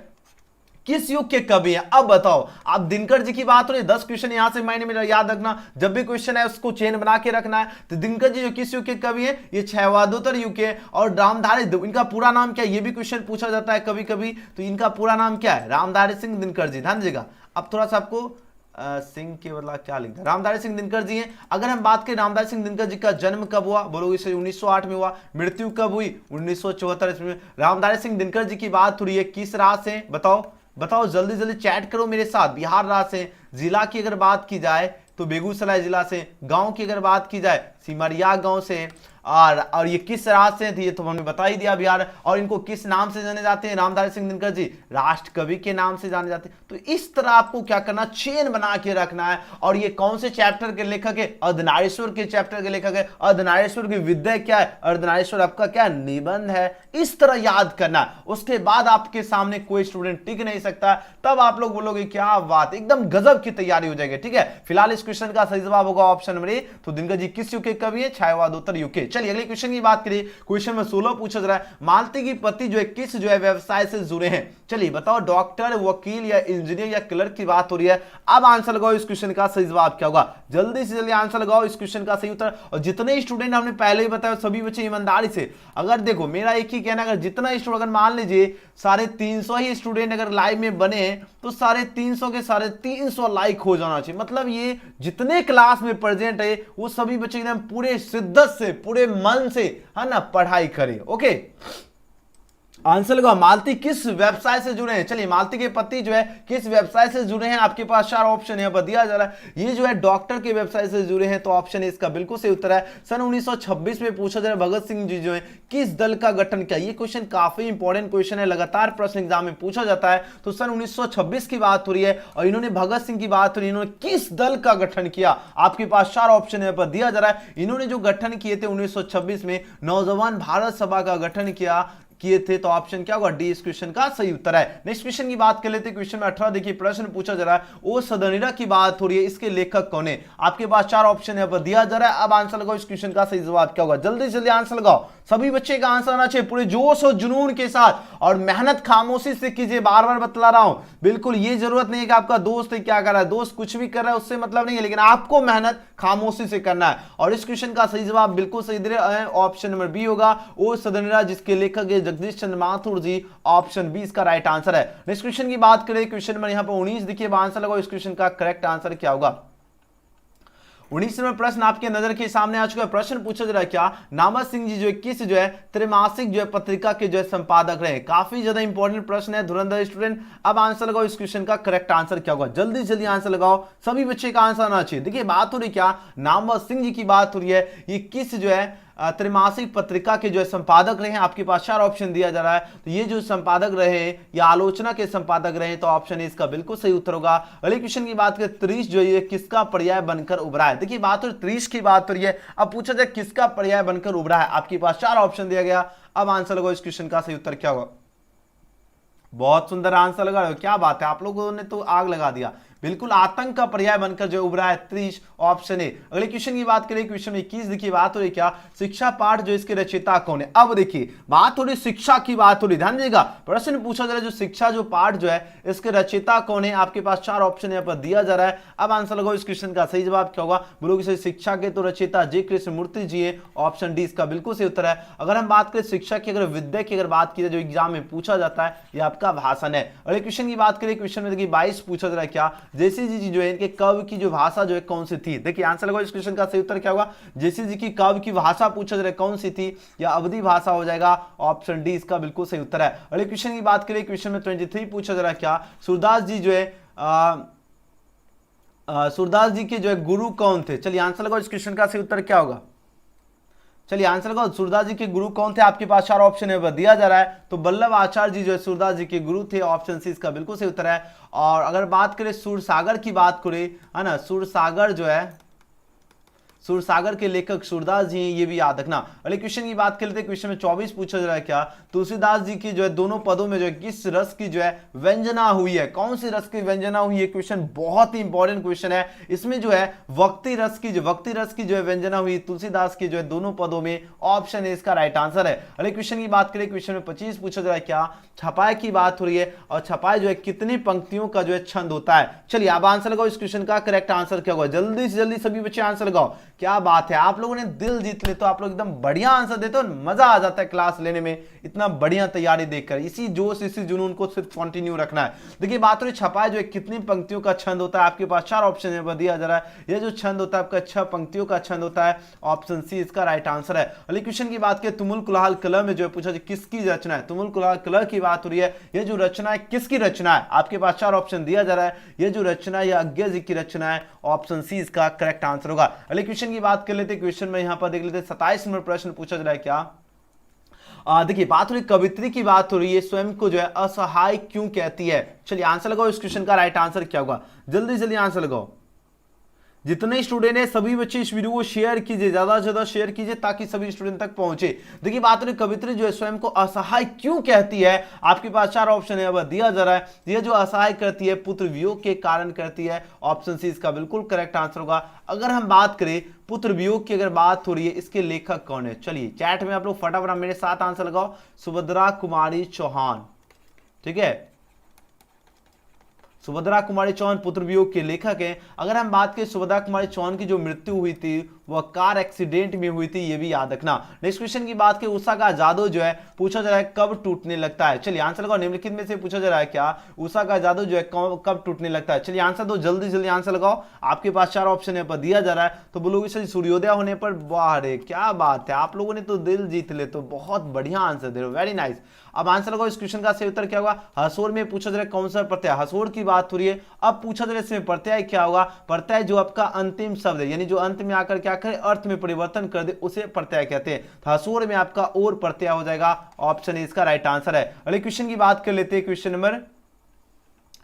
किस युग के कवि हैं? अब बताओ, आप दिनकर जी की बात हो रही है, 10 क्वेश्चन यहां से मायने में याद रखना, जब भी क्वेश्चन है उसको चेन बना के रखना है। तो दिनकर जी जो किस युग के कवि हैं? ये छायावादोत्तर युग के। और रामधारी, इनका पूरा नाम क्या है? ये भी क्वेश्चन पूछा जाता है कभी कभी, तो इनका पूरा नाम क्या है? रामधारी सिंह दिनकर जी, ध्यान दीजिएगा। अब थोड़ा सा आपको सिंह के बदला क्या लिखता है? रामधारी सिंह दिनकर जी हैं। अगर हम बात करें रामधारी सिंह दिनकर जी का जन्म कब हुआ, बोलोगे इसे 1908 में हुआ। मृत्यु कब हुई? 1974 में। रामधारी सिंह दिनकर जी की बात हो रही है, किस राज्य से? बताओ बताओ, जल्दी जल्दी चैट करो मेरे साथ। बिहार राज्य से। जिला की अगर बात की जाए तो बेगूसराय जिला से। गांव की अगर बात की जाए सिमरिया गांव से। और ये किस राज्य से थी? ये तो हमने बता ही दिया, बिहार। और इनको किस नाम से जाने जाते हैं? रामधारी सिंह दिनकर जी राष्ट्र कवि के नाम से जाने जाते हैं। तो इस तरह आपको क्या करना, चेन बना के रखना है। और ये कौन से चैप्टर के लेखक है? अर्धनारीश्वर के चैप्टर के लेखक है। अर्धनारीश्वर की विद्या क्या है? अर्धनारीश्वर आपका क्या निबंध है। इस तरह याद करना है। उसके बाद आपके सामने कोई स्टूडेंट टिक नहीं सकता, तब आप लोग बोलोगे क्या बात, एकदम गजब की तैयारी हो जाएगी। ठीक है, फिलहाल इस क्वेश्चन का सही जवाब होगा ऑप्शन नंबर ए। तो दिनकर जी किस युग के कवि है? छायावादोत्तर युग के। चलिए अगले क्वेश्चन की बात करिए। क्वेश्चन में 16 पूछा जा रहा है, मालती की पति जो है किस जो है व्यवसाय से जुड़े हैं? चलिए बताओ, डॉक्टर, वकील या इंजीनियर या क्लर्क की बात हो रही है। अब आंसर लगाओ, इस क्वेश्चन का सही जवाब क्या होगा? जल्दी से जल्दी आंसर लगाओ इस क्वेश्चन का सही उत्तर। और जितने स्टूडेंट हमने पहले ही बताया सभी बच्चे ईमानदारी से, अगर देखो मेरा एक ही कहना, अगर जितना स्टूडेंट, अगर मान लीजिए 350 ही स्टूडेंट अगर लाइव में बने तो 350 के 350 लाइक हो जाना चाहिए। मतलब ये जितने क्लास में प्रेजेंट है वो सभी बच्चे एकदम पूरे शिद्दत से, पूरे मन से, है ना, पढ़ाई करें। ओके, आंसर लगाओ, मालती किस व्यवसाय से जुड़े हैं? चलिए, मालती के पति जो है किस व्यवसाय से जुड़े हैं? आपके पास 4 ऑप्शन यहां पर दिया जा रहा है। ये जो है डॉक्टर के व्यवसाय से जुड़े हैं, तो ऑप्शन इसका बिल्कुल सही उत्तर है। सन 1926 में पूछा जा रहा है, भगत सिंह जी जो है किस दल का गठन किया? ये क्वेश्चन काफी इंपॉर्टेंट क्वेश्चन है, लगातार प्रश्न एग्जाम में पूछा जाता है। तो सन 1926 की बात हो रही है और इन्होंने भगत सिंह की बात हो रही है, इन्होंने किस दल का गठन किया? आपके पास 4 ऑप्शन यहां पर दिया जा रहा है। इन्होंने जो गठन किए थे 1926 में, नौजवान भारत सभा का गठन किए थे। तो ऑप्शन क्या होगा? डी इस क्वेश्चन का सही उत्तर है। नेक्स्ट क्वेश्चन की बात कर लेते हैं। क्वेश्चन में 18 देखिए, प्रश्न पूछा जा रहा है, ओ सदनीरा की बात हो रही है, इसके लेखक कौन है? आपके पास 4 ऑप्शन यहां पर दिया जा रहा है। अब आंसर लगाओ, इस क्वेश्चन का सही जवाब क्या होगा? जल्दी से जल्दी आंसर लगाओ। सभी बच्चे का आंसर आना चाहिए पूरे जोश और जुनून के साथ, और मेहनत खामोशी से कीजिए। बार बार बतला रहा हूं, बिल्कुल ये जरूरत नहीं है कि आपका दोस्त क्या कर रहा है, दोस्त कुछ भी कर रहा है उससे मतलब नहीं है, लेकिन आपको मेहनत खामोशी से करना है। और इस क्वेश्चन का सही जवाब बिल्कुल सही दे रहे हैं, ऑप्शन नंबर बी होगा, ओ सदनीरा, जिसके लेखक है जगदीश चंद्र माथुर जी। ऑप्शन बी इसका राइट आंसर है। नेक्स्ट क्वेश्चन की बात करें, क्वेश्चन नंबर यहां पर 19 देखिए, आंसर लगाओ, इस क्वेश्चन का करेक्ट आंसर क्या होगा? 19 नंबर प्रश्न आपके नजर के सामने आ चुका है। प्रश्न पूछा जा रहा है, क्या नामत सिंह जी जो है किस जो है त्रैमासिक जो है पत्रिका के जो है संपादक रहे? काफी ज्यादा इंपॉर्टेंट प्रश्न है धुरंधर स्टूडेंट। अब आंसर लगाओ, इस क्वेश्चन का करेक्ट आंसर क्या होगा? जल्दी जल्दी आंसर लगाओ, सभी बच्चे का आंसर आना चाहिए। देखिए बात हो रही क्या, नामत सिंह जी की बात हो रही है, ये किस जो है त्रैमासिक पत्रिका के जो है संपादक रहे हैं? आपके पास 4 ऑप्शन दिया जा रहा है। तो ये जो संपादक रहे या आलोचना के संपादक रहे, तो ऑप्शन इसका बिल्कुल सही उत्तर होगा। अगले क्वेश्चन की बात करें, 30 जो है किसका पर्याय बनकर उभरा है? देखिए बात हो 30 की बात हो रही है, अब पूछा जाए किसका पर्याय बनकर उभरा है? आपके पास 4 ऑप्शन दिया गया। अब आंसर लगाओ, इस क्वेश्चन का सही उत्तर क्या होगा? बहुत सुंदर आंसर लगा रहे हो, क्या बात है, आप लोगों ने तो आग लगा दिया। बिल्कुल आतंक का पर्याय बनकर जो उभरा है 30, ऑप्शन ए। अगले क्वेश्चन की बात करें, क्वेश्चन 21 देखिए, बात हो रही क्या, शिक्षा पाठ जो इसके रचयिता कौन है? अब देखिए बात हो रही शिक्षा की, बात हो रही, ध्यान दीजिएगा, प्रश्न पूछा जा रहा है जो शिक्षा जो पाठ जो है इसके रचयिता कौन है? आपके पास 4 ऑप्शन यहाँ पर दिया जा रहा है। अब आंसर लगाओ, इस क्वेश्चन का सही जवाब क्या होगा? बोलोगे शिक्षा के तो रचयिता जे कृष्ण मूर्ति जी है, ऑप्शन डी इसका बिल्कुल सही उत्तर है। अगर हम बात करें शिक्षा की, अगर विद्या की अगर बात की जाए जो एग्जाम में पूछा जाता है, यह आपका भाषण है। अगले क्वेश्चन की बात करें, क्वेश्चन में देखिए 22 पूछा जा रहा है, क्या जेसी जी जो है इनके कवि की जो भाषा जो है कौन सी थी? देखिए आंसर लगाओ, इस क्वेश्चन का सही उत्तर क्या होगा? जेसी जी की कवि की भाषा पूछा जा रहा है कौन सी थी, या अवधि भाषा हो जाएगा, ऑप्शन डी इसका बिल्कुल सही उत्तर है। अगले क्वेश्चन की बात करें, क्वेश्चन में 23 पूछा जा रहा है, क्या सूरदास जी जो है सूरदास जी के जो है गुरु कौन थे? चलिए आंसर लगाओ, इस क्वेश्चन का सही उत्तर क्या होगा? चलिए आंसर लगाओ, सूरदास जी के गुरु कौन थे? आपके पास 4 ऑप्शन है दिया जा रहा है। तो वल्लभ आचार्य जी जो है सूरदास जी के गुरु थे, ऑप्शन सी इसका बिल्कुल सही उत्तर है। और अगर बात करें सूरसागर की बात करें, है ना, सूरसागर जो है सूरसागर के लेखक सूरदास जी हैं, ये भी याद रखना। अगले क्वेश्चन की बात कर लेते हैं। क्वेश्चन में 24 पूछा जा रहा है क्या, तुलसीदास जी की जो है दोनों पदों में जो है किस रस की जो है व्यंजना हुई है, कौन सी रस की व्यंजना हुई है। क्वेश्चन बहुत ही इंपॉर्टेंट क्वेश्चन है। इसमें जो है वक्ति रस की जो है व्यंजना हुई तुलसीदास की जो है दोनों पदों में, ऑप्शन ए इसका राइट आंसर है। अगले क्वेश्चन की बात करें। क्वेश्चन में 25 पूछा जा रहा है क्या, छपाई की बात हो रही है और छपाई जो है कितनी पंक्तियों का जो है छंद होता है। चलिए आप आंसर लगाओ, इस क्वेश्चन का करेक्ट आंसर क्या होगा, जल्दी से जल्दी सभी बच्चे आंसर लगाओ। क्या बात है, आप लोगों ने दिल जीत ले, तो आप लोग एकदम बढ़िया आंसर देते हो, मजा आ जाता है क्लास लेने में, इतना बढ़िया तैयारी देखकर। इसी जोश इसी जुनून को सिर्फ कंटिन्यू रखना है। देखिए बात हो रही छपाई जो है कितनी पंक्तियों का छंद होता है, आपके पास 4 ऑप्शन है दिया जा रहा है। ये जो छंद होता है आपका 6 पंक्तियों का छंद होता है, ऑप्शन सी इसका राइट आंसर है। अगले क्वेश्चन की बात करें, तुमुल कुलाहल कलह में जो है पूछा किसकी रचना है, तुमुल कुलाहल कलह की बात हो रही है, ये जो रचना है किसकी रचना है, आपके पास 4 ऑप्शन दिया जा रहा है। ये जो रचना है अज्ञा जी की रचना है, ऑप्शन सी इसका करेक्ट आंसर होगा। अगले क्वेश्चन की बात कर लेते हैं। क्वेश्चन में यहां पर देख लेते 27 नंबर प्रश्न पूछा जा रहा है क्या, देखिए बात हो रही कवित्री की बात हो रही है, स्वयं को जो है असहाय क्यों कहती है। चलिए आंसर लगाओ, इस क्वेश्चन का राइट आंसर क्या होगा, जल्दी जल्दी आंसर लगाओ। जितने स्टूडेंट है सभी बच्चे इस वीडियो को शेयर कीजिए, ज्यादा से ज्यादा शेयर कीजिए ताकि सभी स्टूडेंट तक पहुंचे। देखिए बात रही कवित्री जो है स्वयं को असहाय क्यों कहती है, आपके पास 4 ऑप्शन है, वह दिया जा रहा है। ये जो असहाय करती है पुत्र वियोग के कारण करती है, ऑप्शन सी इसका बिल्कुल करेक्ट आंसर होगा। अगर हम बात करें पुत्र वियोग की अगर बात हो रही है, इसके लेखक कौन है, चलिए चैट में आप लोग फटाफट मेरे साथ आंसर लगाओ, सुभद्रा कुमारी चौहान। ठीक है, सुभद्रा कुमारी चौहान पुत्र वियोग के लेखक हैं। अगर हम बात करें सुभद्रा कुमारी चौहान की जो मृत्यु हुई थी वह कार एक्सीडेंट में हुई थी, ये भी याद रखना। नेक्स्ट क्वेश्चन की बात करें, उषा का जादू जो है पूछा जा रहा है कब टूटने लगता है। चलिए आंसर लगाओ, निम्नलिखित में से पूछा जा रहा है क्या, उषा का जादू जो है कब टूटने लगता है। चलिए आंसर दो, जल्दी जल्दी आंसर लगाओ। आपके पास 4 ऑप्शन है पर दिया जा रहा है, तो बोलोगे सर सूर्योदय होने पर। वाह रे क्या बात है, आप लोगों ने तो दिल जीत ले, तो बहुत बढ़िया आंसर दे रहे हो, वेरी नाइस। अब आंसर लगाओ, इस क्वेश्चन का सही उत्तर क्या होगा। हसोर में पूछा जा रहा है कौन सा प्रत्यय, हसोर की बात हो रही है। अब पूछा जा रहा है इसमें प्रत्यय क्या होगा, प्रत्यय जो आपका अंतिम शब्द है, यानी जो अंत में आकर क्या करे अर्थ में परिवर्तन कर दे, उसे प्रत्यय कहते हैं। हसोर में आपका और प्रत्यय हो जाएगा, ऑप्शन ए इसका राइट आंसर है। अगले क्वेश्चन की बात कर लेते हैं, क्वेश्चन नंबर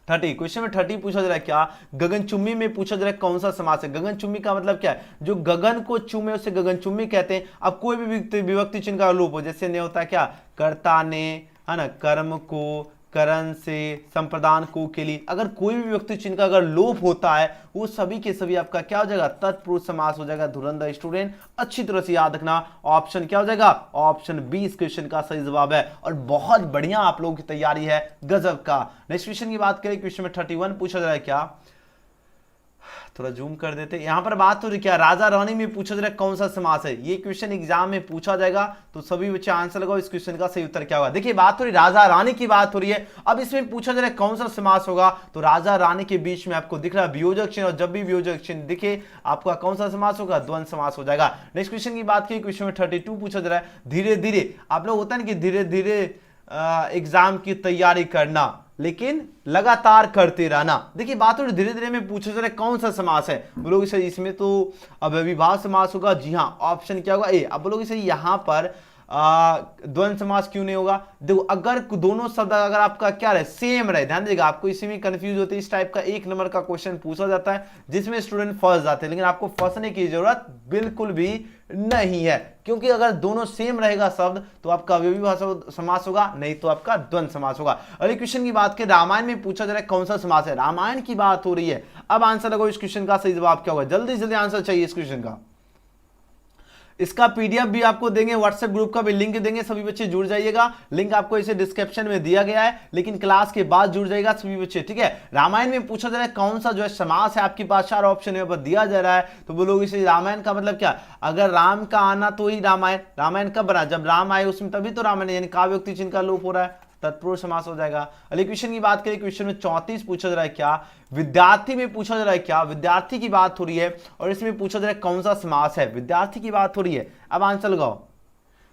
30। क्वेश्चन में 30 पूछा जा रहा है क्या, गगनचुम्बी में पूछा जा रहा है कौन सा समास है। गगनचुम्बी का मतलब क्या है, जो गगन को चूमे उसे गगनचुम्बी कहते हैं। अब कोई भी विभक्ति चिन्ह का लोप हो, जैसे ने होता है क्या, कर्ता ने, है ना, कर्म को, करण से, संप्रदान को के लिए, अगर कोई भी विभक्ति चिन्ह का अगर लोप होता है वो सभी के सभी आपका क्या हो जाएगा, तत्पुरुष समास हो जाएगा। धुरंधर स्टूडेंट अच्छी तरह से याद रखना, ऑप्शन क्या हो जाएगा, ऑप्शन बी इस क्वेश्चन का सही जवाब है। और बहुत बढ़िया आप लोगों की तैयारी है, गजब का। नेक्स्ट क्वेश्चन की बात करें, क्वेश्चन में 31 पूछा जा रहा है क्या, थोड़ा जूम कर देते, यहां पर बात हो रही क्या, राजा रानी में पूछा जा रहा है कौन सा समास है। ये क्वेश्चन एग्जाम में पूछा जाएगा, तो सभी बच्चे आंसर लगाओ, इस क्वेश्चन का सही उत्तर क्या होगा। देखिए बात हो रही राजा रानी की बात हो रही है, अब इसमें पूछा जा रहा है कौन सा समास होगा, तो राजा रानी के बीच में आपको दिख रहा है वियोजक चिन्ह, और जब भी वियोजक चिन्ह दिखे आपका कौन सा समास होगा, द्वंद्व समास हो जाएगा। नेक्स्ट क्वेश्चन की बात की, क्वेश्चन में 32 पूछा जा रहा है, धीरे धीरे, आप लोग होता है ना कि धीरे धीरे एग्जाम की तैयारी करना, लेकिन लगातार करते रहना। देखिए बात हो धीरे धीरे में पूछा जा रहा है कौन सा समास है, बोलोगे सर इसमें तो अव्ययीभाव समास होगा। जी हाँ, ऑप्शन क्या होगा, ए। अब बोलोगे सर यहां पर द्वंद्व समास क्यों नहीं होगा। देखो अगर दोनों शब्द अगर आपका क्या रहे, सेम रहे, ध्यान दीजिएगा, आपको इसी में कंफ्यूज होते, इस टाइप का 1 नंबर का क्वेश्चन पूछा जाता है जिसमें स्टूडेंट फंस जाते हैं, लेकिन आपको फंसने की जरूरत बिल्कुल भी नहीं है, क्योंकि अगर दोनों सेम रहेगा शब्द तो आपका अव्ययीभाव समास होगा, नहीं तो आपका द्वंद्व समास होगा। अगले क्वेश्चन की बात करें, रामायण में पूछा जा रहा है कौन सा समास है, रामायण की बात हो रही है। अब आंसर लगाओ, इस क्वेश्चन का सही जवाब क्या होगा, जल्दी जल्दी आंसर चाहिए इस क्वेश्चन का। इसका पीडीएफ भी आपको देंगे, व्हाट्सएप ग्रुप का भी लिंक देंगे, सभी बच्चे जुड़ जाइएगा। लिंक आपको इसे डिस्क्रिप्शन में दिया गया है, लेकिन क्लास के बाद जुड़ जाएगा सभी बच्चे, ठीक है। रामायण में पूछा जा रहा है कौन सा जो है समास है, आपके पास 4 ऑप्शन है दिया जा रहा है, तो बोलोगे इसे रामायण का मतलब क्या, अगर राम का आना तो ही रामायण, रामायण कब बना, जब राम आए उसमें तभी तो रामायण, यानी काव्योक्ति चिन्ह का लोप हो रहा है, तत्पुरुष समास हो जाएगा। अगले क्वेश्चन की बात करें, क्वेश्चन में 34 पूछा जा रहा है क्या, विद्यार्थी में पूछा जा रहा है क्या, विद्यार्थी की बात हो रही है और इसमें पूछा जा रहा है कौन सा समास है, विद्यार्थी की बात हो रही है। अब आंसर लगाओ,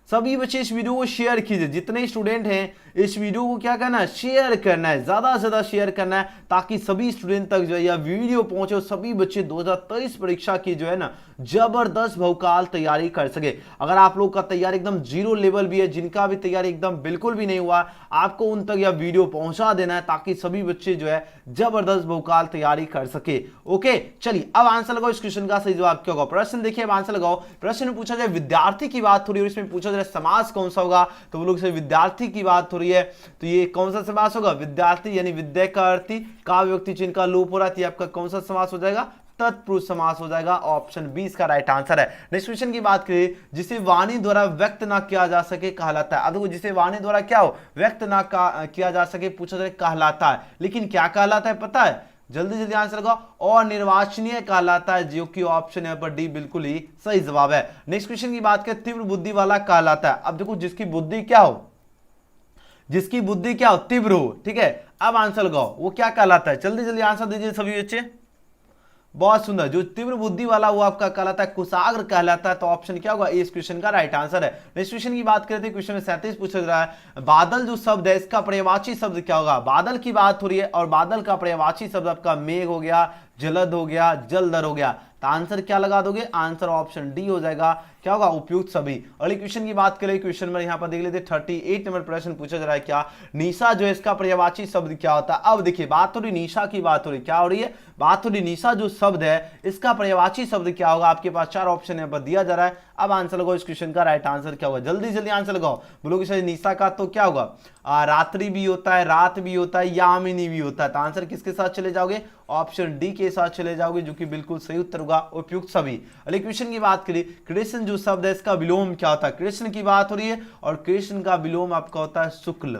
सभी बच्चे इस वीडियो को शेयर कीजिए, जितने स्टूडेंट हैं इस वीडियो को क्या करना है, शेयर करना है, ज्यादा से ज्यादा शेयर करना है, ताकि सभी स्टूडेंट तक जो है यह वीडियो पहुंचे और सभी बच्चे 2023 परीक्षा की जो है ना जबरदस्त भौकाल तैयारी कर सके। अगर आप लोग का तैयारी एकदम जीरो लेवल भी है, जिनका भी तैयारी एकदम बिल्कुल भी नहीं हुआ, आपको उन तक यह वीडियो पहुंचा देना है ताकि सभी बच्चे जो है जबरदस्त भौकाल तैयारी कर सके। ओके, चलिए अब आंसर लगाओ। इस क्वेश्चन का सही जवाब क्या होगा? प्रश्न देखिए, अब आंसर लगाओ। प्रश्न में पूछा जाए विद्यार्थी की बात हो रही है, इसमें पूछा जाए समास कौन सा होगा, तो वो लोग से विद्यार्थी की बात हो रही है, तो ये कौन सा समास होगा? विद्यार्थी यानी विद्या का अर्थी, काव्य व्यक्ति चिन्ह का लोप हो रहा है, आपका कौन सा समास हो जाएगा? तत्पुरुष समास हो जाएगा। ऑप्शन बी इसका राइट आंसर है। नेक्स्ट क्वेश्चन की बात करें, जिसे वाणी द्वारा व्यक्त ना किया जा सके कहलाता है। अब देखो, जिसे वाणी द्वारा क्या हो, व्यक्त ना किया जा सके, पूछा जाए कहलाता है, लेकिन क्या कहलाता है पता है? जल्दी जल्दी आंसर लगाओ। अनिर्वाचनीय कहलाता है, जो कि ऑप्शन है पर डी बिल्कुल ही सही जवाब है। नेक्स्ट क्वेश्चन की बात करें, तीव्र बुद्धि वाला कहलाता है। अब देखो, जिसकी बुद्धि क्या हो, जिसकी बुद्धि क्या हो, तीव्र हो, ठीक है। अब आंसर लगाओ, वो क्या कहलाता है? जल्दी जल्दी आंसर दीजिए सभी बच्चे। बहुत सुंदर, जो तीव्र बुद्धि वाला वो आपका कहलाता है कुशाग्र कहलाता है, तो ऑप्शन क्या होगा? इस क्वेश्चन का राइट आंसर है। नेक्स्ट क्वेश्चन की बात करते हैं, क्वेश्चन में 37 पूछा जा रहा है, बादल जो शब्द है इसका पर्यायवाची शब्द क्या होगा? बादल की बात हो रही है और बादल का पर्यायवाची शब्द आपका मेघ हो गया, जलद हो गया, जलधर हो गया, तो आंसर क्या लगा दोगे? आंसर ऑप्शन डी हो जाएगा। क्या होगा? उपयुक्त सभी। अगले क्वेश्चन की बात करें, क्वेश्चन में यहां पर देख लेते 38 नंबर प्रश्न पूछा जा रहा है, क्या निशा जो है इसका पर्यायवाची शब्द क्या होता है? अब देखिए, बात हो रही निशा की, बात हो रही क्या हो रही है? बात हो रही निशा जो शब्द है इसका पर्यायवाची शब्द क्या होगा? आपके पास 4 ऑप्शन यहाँ पर दिया जा रहा है। अब आंसर लगाओ, इस क्वेश्चन का राइट आंसर क्या होगा? जल्दी जल्दी आंसर लगाओ। बोलोगे सर निशा का तो क्या होगा? रात्रि भी होता है, रात भी होता है, यामिनी भी होता है, तो आंसर किसके साथ चले जाओगे? ऑप्शन डी के साथ चले जाओगे, जो कि बिल्कुल सही उत्तर होगा, उपयुक्त सभी। अगले क्वेश्चन की बात करें, कृष्ण जो शब्द है इसका विलोम क्या होता है? कृष्ण की बात हो रही है और कृष्ण का विलोम आपका होता है शुक्ल।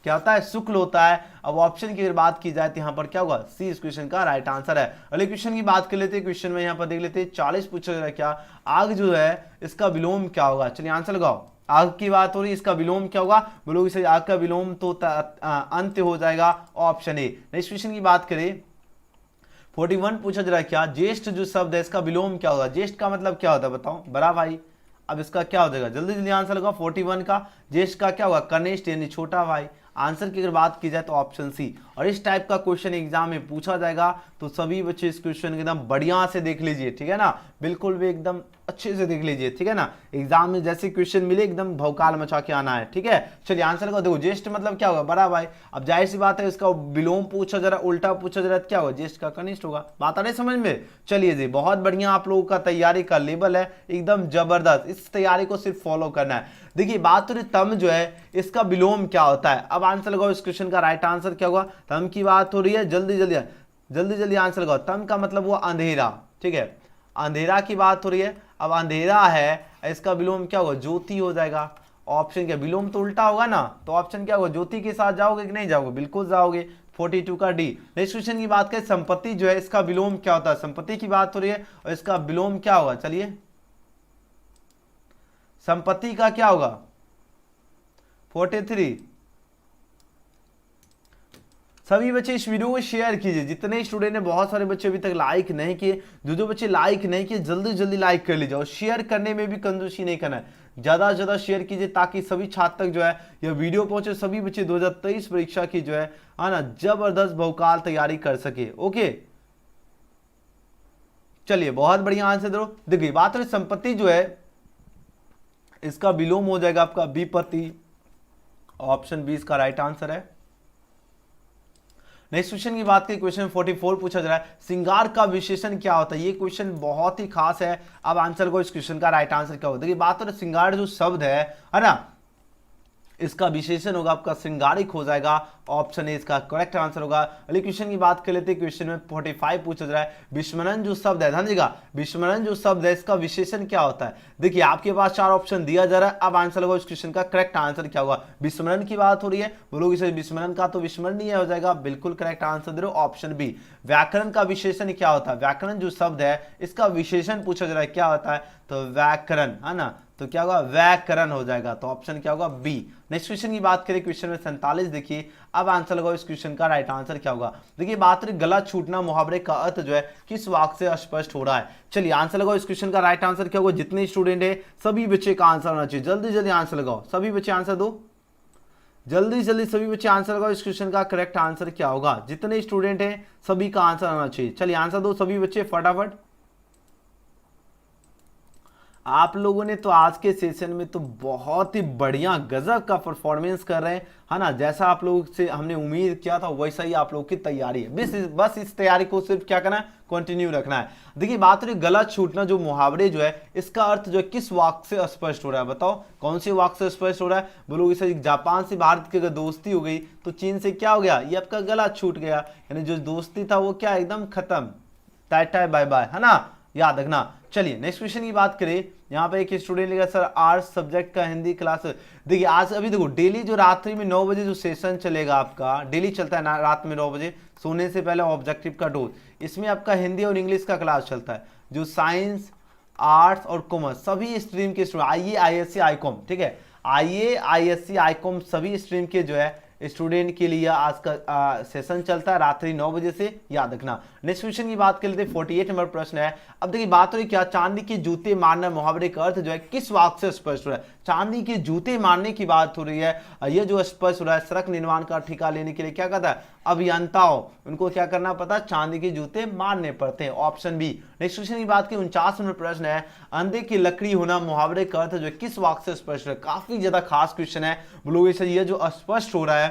क्या होता है? शुक्ल होता है। अब ऑप्शन की अगर बात की जाए तो यहां पर क्या होगा? सी इस क्वेश्चन का राइट आंसर है। अगले क्वेश्चन की बात कर लेते हैं, क्वेश्चन में यहां पर देख लेते हैं 40 पूछा जा रहा है, क्या आग जो है इसका विलोम क्या होगा? चलिए आंसर लगाओ। आग की बात हो रही है, इसका विलोम क्या होगा? बोलोगे सर आग का विलोम तो अंत्य हो जाएगा, ऑप्शन ए। नेक्स्ट क्वेश्चन की बात करें, 41 पूछा जा रहा है, क्या ज्येष्ठ जो शब्द है इसका विलोम क्या होगा? ज्येष्ठ का मतलब क्या होता है बताओ? बड़ा भाई। अब इसका क्या हो जाएगा? जल्दी जल्दी आंसर लगाओ। 41 का ज्येष्ठ का क्या होगा? कनिष्ठ यानी छोटा भाई। आंसर की अगर बात की जाए तो ऑप्शन सी। और इस टाइप का क्वेश्चन एग्जाम में पूछा जाएगा, तो सभी बच्चे इस क्वेश्चन को एकदम बढ़िया से देख लीजिए, ठीक है ना, बिल्कुल भी एकदम अच्छे से देख लीजिए, ठीक है ना। एग्जाम में जैसे क्वेश्चन मिले एकदम भौकाल मचा के आना है, ठीक है। चलिए आंसर को देखो, ज्येष्ठ मतलब क्या होगा? बड़ा भाई। अब जाहिर सी बात है, इसका विलोम पूछा जा रहा है, उल्टा पूछा जा रहा है, क्या होगा? ज्येष्ठ का कनिष्ठ होगा। बात आ रही समझ में? चलिए जी, बहुत बढ़िया आप लोगों का तैयारी का लेवल है, एकदम जबरदस्त। इस तैयारी को सिर्फ फॉलो करना है। देखिए बात हो रही तम जो है इसका विलोम क्या होता है? अब आंसर लगाओ, इस क्वेश्चन का राइट आंसर क्या होगा? तम की बात हो रही है, जल्दी जल्दी जल्दी जल्दी आंसर लगाओ। तम का मतलब वो अंधेरा, ठीक है, अंधेरा की बात हो रही है। अब अंधेरा है, इसका विलोम क्या होगा? ज्योति हो जाएगा। ऑप्शन क्या? विलोम तो उल्टा होगा ना, तो ऑप्शन क्या होगा? ज्योति के साथ जाओगे कि नहीं जाओगे? बिल्कुल जाओगे। 42 का डी। नेक्स्ट क्वेश्चन की बात करें, संपत्ति जो है इसका विलोम क्या होता है? संपत्ति की बात हो रही है और इसका विलोम क्या होगा? चलिए, संपत्ति का क्या होगा? 43। सभी बच्चे इस वीडियो को शेयर कीजिए, जितने स्टूडेंट ने, बहुत सारे बच्चे अभी तक लाइक नहीं किए, जो बच्चे लाइक नहीं किए जल्दी जल्दी लाइक कर लीजिए। और शेयर करने में भी कंजूसी नहीं करना है, ज्यादा से ज्यादा शेयर कीजिए, ताकि सभी छात्र तक जो है यह वीडियो पहुंचे, सभी बच्चे 2023 परीक्षा की जो है ना जबरदस्त भौकाल तैयारी कर सके। ओके, चलिए बहुत बढ़िया आंसर दो। देखिए बात है संपत्ति जो है इसका विलोम हो जाएगा आपका विपत्ति। ऑप्शन बी इसका राइट आंसर है। नेक्स्ट क्वेश्चन की बात करें, क्वेश्चन 44 पूछा जा रहा है, श्रृंगार का विशेषण क्या होता है? ये क्वेश्चन बहुत ही खास है। अब आंसर को, इस क्वेश्चन का राइट आंसर क्या होता है? देखिए बात हो रही श्रृंगार जो शब्द है ना, इसका विशेषण होगा आपका श्रृंगारिक हो जाएगा। ऑप्शन ए इसका करेक्ट आंसर होगा। अगले क्वेश्चन की बात कर लेते हैं, क्वेश्चन में 45 पूछा जा रहा है, विस्मरण जो शब्द है, ध्यान दीजिएगा, विस्मरण जो शब्द है इसका विशेषण क्या होता है? देखिए आपके पास 4 ऑप्शन दिया जा रहा है। अब आंसर होगा, इस क्वेश्चन का करेक्ट आंसर क्या होगा? विस्मरण की बात हो रही है, बोलोगे सर विस्मरण का तो विस्मरणीय हो जाएगा, बिल्कुल करेक्ट आंसर दे रहे हो, ऑप्शन बी। व्याकरण का विशेषण क्या होता है? व्याकरण जो शब्द है इसका विशेषण पूछा जा रहा है, क्या होता है? तो व्याकरण, है ना, तो क्या होगा, व्याकरण हो जाएगा। तो ऑप्शन क्या होगा, बी। नेक्स्ट क्वेश्चन की बात करें, क्वेश्चन में 47 देखिए, अब आंसर लगाओ इस क्वेश्चन का। राइट आंसर क्या होगा, देखिए बात रही गला छूटना मुहावरे का अर्थ जो है किस वाक्य से अस्पष्ट हो रहा है। चलिए आंसर लगाओ इस क्वेश्चन का। राइट आंसर क्या होगा, जितने स्टूडेंट है सभी बच्चे का आंसर होना चाहिए। जल्दी जल्दी आंसर लगाओ, सभी बच्चे आंसर दो, जल्दी जल्दी सभी बच्चे आंसर लगाओ। इस क्वेश्चन का करेक्ट आंसर क्या होगा, जितने स्टूडेंट हैं सभी का आंसर आना चाहिए। चलिए आंसर दो सभी बच्चे फटाफट। आप लोगों ने तो आज के सेशन में तो बहुत ही बढ़िया गजब का परफॉर्मेंस कर रहे हैं, है ना। जैसा आप लोगों से हमने उम्मीद किया था वैसा ही आप लोगों की तैयारी है। बस इस तैयारी को सिर्फ क्या करना है, कंटिन्यू रखना है। देखिए बात रही गला छूटना जो मुहावरे जो है इसका अर्थ जो है किस वाक्य से स्पष्ट हो रहा है, बताओ कौन से वाक्य से स्पष्ट हो रहा है। बोलोगे सर जापान से भारत की अगर दोस्ती हो गई तो चीन से क्या हो गया, ये आपका गला छूट गया, यानी जो दोस्ती था वो क्या एकदम खत्म, टाटा बाय बाय, है ना, याद रखना। चलिए नेक्स्ट क्वेश्चन की बात करें, यहाँ पे एक स्टूडेंट लिखा सर आर्ट्स सब्जेक्ट का हिंदी क्लास। देखिए आज अभी देखो डेली जो रात्रि में 9 बजे जो सेशन चलेगा आपका, डेली चलता है ना रात में 9 बजे सोने से पहले ऑब्जेक्टिव का डोज, इसमें आपका हिंदी और इंग्लिश का क्लास चलता है। जो साइंस आर्ट्स और कॉमर्स सभी स्ट्रीम के स्टूडेंट, आईए आईएससी आईकॉम, ठीक है, आईए आईएससी आईकॉम सभी स्ट्रीम के जो है स्टूडेंट के लिए आज का सेशन चलता है रात्रि 9 बजे से, याद रखना। नेक्स्ट क्वेश्चन की बात कर लेते हैं, 48 नंबर प्रश्न है। अब देखिए बात हो रही क्या, चांदी के जूते मारना मुहावरे का अर्थ जो है किस वाक्य से स्पष्ट हो रहा है। चांदी के जूते मारने की बात हो रही है, ये जो स्पष्ट हो रहा है सड़क निर्माण का ठेका लेने के लिए क्या कहता है, अभियंताओं, उनको क्या करना पता, चांदी के जूते मारने पड़ते हैं, ऑप्शन बी। नेक्स्ट क्वेश्चन की बात की 49 नंबर प्रश्न है, अंधे की लकड़ी होना मुहावरे का अर्थ जो है किस वाक्य से स्पष्ट है। काफी ज्यादा खास क्वेश्चन है, बोलोगे सर ये जो स्पष्ट हो रहा है